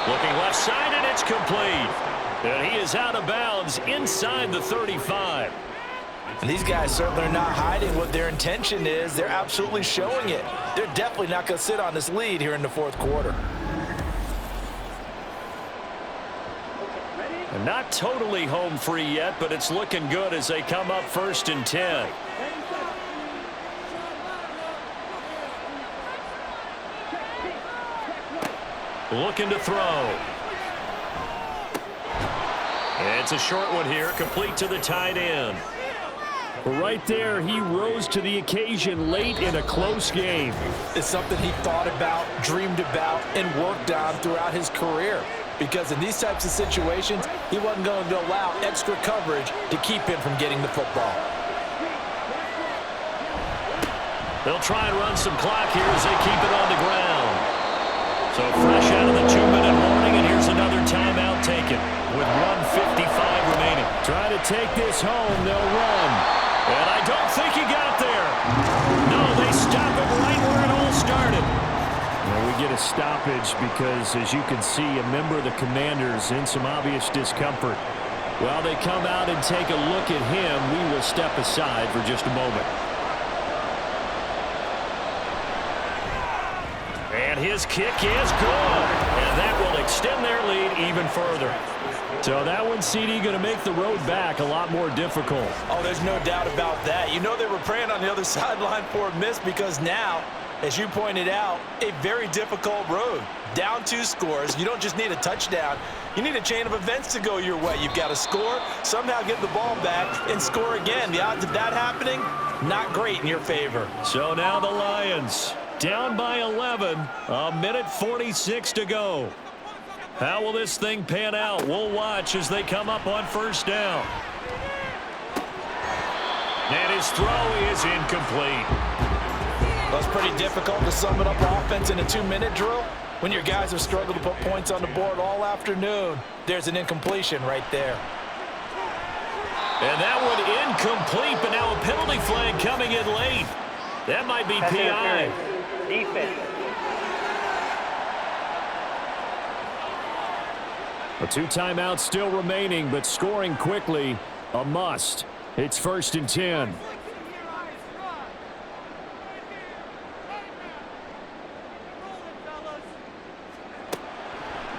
Looking left side, and it's complete. And he is out of bounds inside the 35. And these guys certainly are not hiding what their intention is. They're absolutely showing it. They're definitely not going to sit on this lead here in the fourth quarter. And not totally home free yet, but it's looking good as they come up 1st and 10. Looking to throw. It's a short one here, complete to the tight end. Right there, he rose to the occasion late in a close game. It's something he thought about, dreamed about, and worked on throughout his career. Because in these types of situations, he wasn't going to allow extra coverage to keep him from getting the football. They'll try and run some clock here as they keep it on the ground. So fresh out of the 2-minute warning, and here's another timeout taken with 1:55 remaining. Trying to take this home, they'll run. And I don't think he got there. No, they stop it right where it all started. Well, we get a stoppage because, as you can see, a member of the Commanders in some obvious discomfort. While they come out and take a look at him, we will step aside for just a moment. And his kick is good. And that will extend their lead even further. So that one, CD, going to make the road back a lot more difficult. Oh, there's no doubt about that. You know they were praying on the other sideline for a miss because now, as you pointed out, a very difficult road. Down 2 scores. You don't just need a touchdown. You need a chain of events to go your way. You've got to score, somehow get the ball back, and score again. The odds of that happening, not great in your favor. So now the Lions down by 11, 1:46 to go. How will this thing pan out? We'll watch as they come up on first down. And his throw is incomplete. Well, it's pretty difficult to sum it up offense in a 2-minute drill. When your guys have struggled to put points on the board all afternoon, there's an incompletion right there. And that one incomplete, but now a penalty flag coming in late. That might be PI. Defense. A 2 timeouts still remaining, but scoring quickly, a must. It's 1st and 10.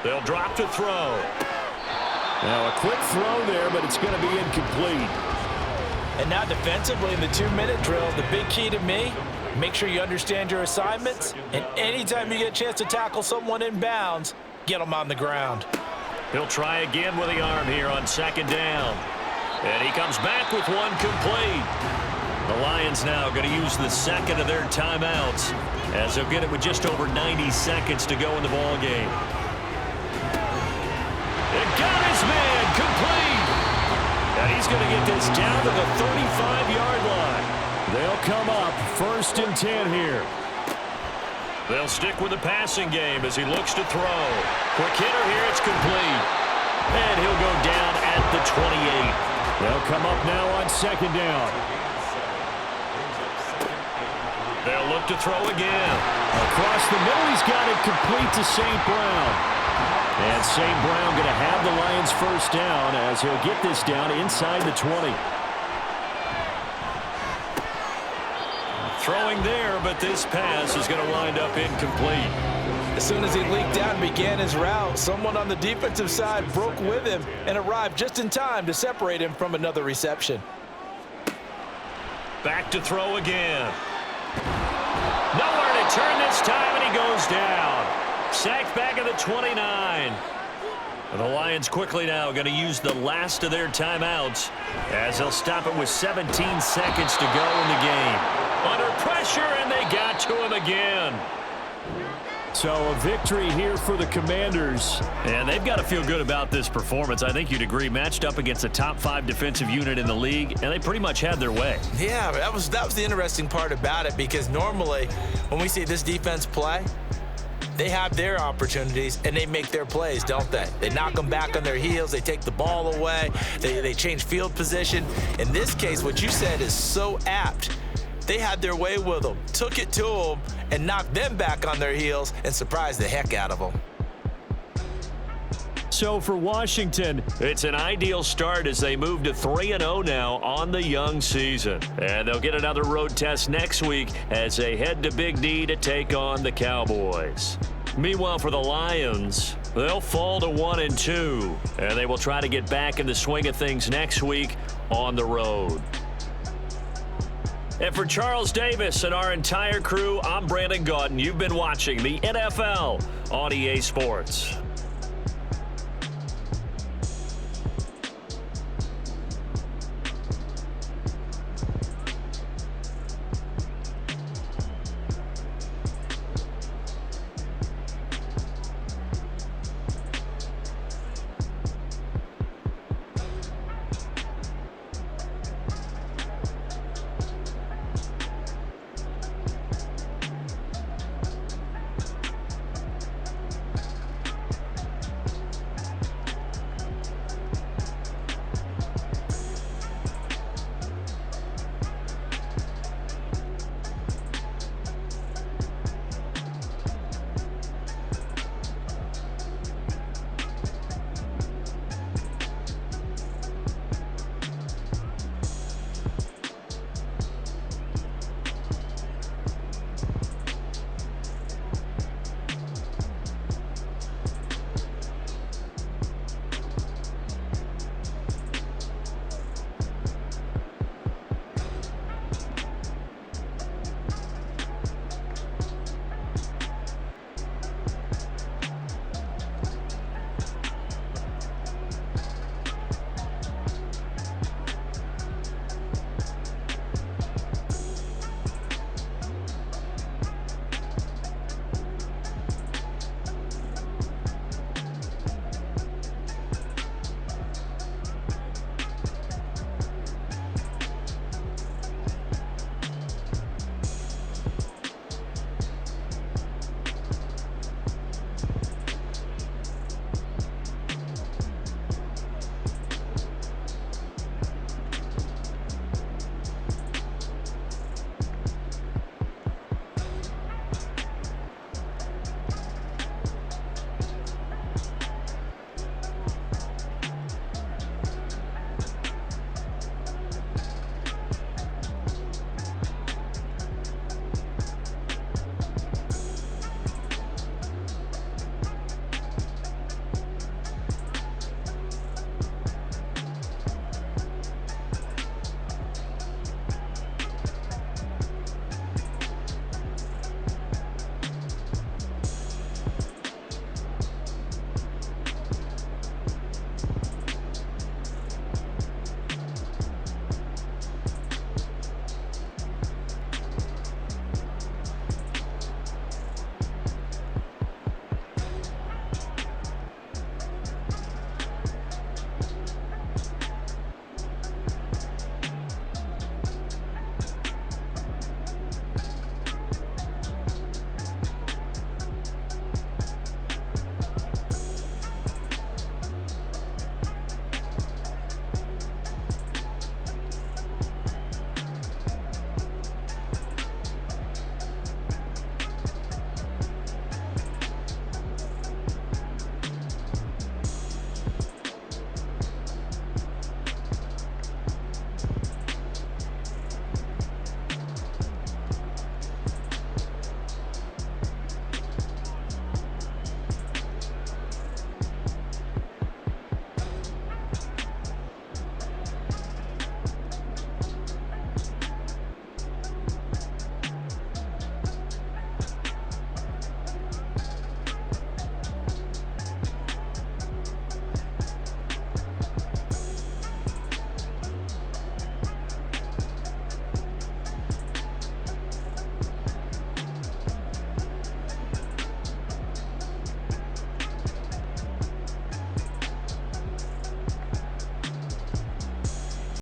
They'll drop to throw. Now a quick throw there, but it's going to be incomplete. And now defensively in the 2-minute drill, the big key to me, make sure you understand your assignments, and anytime you get a chance to tackle someone in bounds, get them on the ground. He'll try again with the arm here on 2nd down. And he comes back with one complete. The Lions now going to use the second of their timeouts as they'll get it with just over 90 seconds to go in the ball game. And got his man complete. And he's going to get this down to the 35-yard line. They'll come up 1st and 10 here. They'll stick with the passing game as he looks to throw. Quick hitter here, it's complete. And he'll go down at the 28. They'll come up now on 2nd down. They'll look to throw again. Across the middle, he's got it complete to St. Brown. And St. Brown going to have the Lions first down as he'll get this down inside the 20. Throwing there, but this pass is going to wind up incomplete. As soon as he leaked out and began his route, someone on the defensive side broke with him and arrived just in time to separate him from another reception. Back to throw again. Nowhere to turn this time, and he goes down. Sacked back at the 29. The Lions quickly now going to use the last of their timeouts as they'll stop it with 17 seconds to go in the game. Under pressure, and they got to him again. So a victory here for the Commanders. And they've got to feel good about this performance. I think you'd agree, matched up against a top 5 defensive unit in the league, and they pretty much had their way. Yeah, that was the interesting part about it, because normally when we see this defense play, they have their opportunities and they make their plays, don't they? They knock them back on their heels. They take the ball away. They change field position. In this case, what you said is so apt. They had their way with them, took it to them, and knocked them back on their heels and surprised the heck out of them. So for Washington, it's an ideal start as they move to 3-0 now on the young season. And they'll get another road test next week as they head to Big D to take on the Cowboys. Meanwhile, for the Lions, they'll fall to 1-2, and they will try to get back in the swing of things next week on the road. And for Charles Davis and our entire crew, I'm Brandon Gaudin. You've been watching the NFL on EA Sports.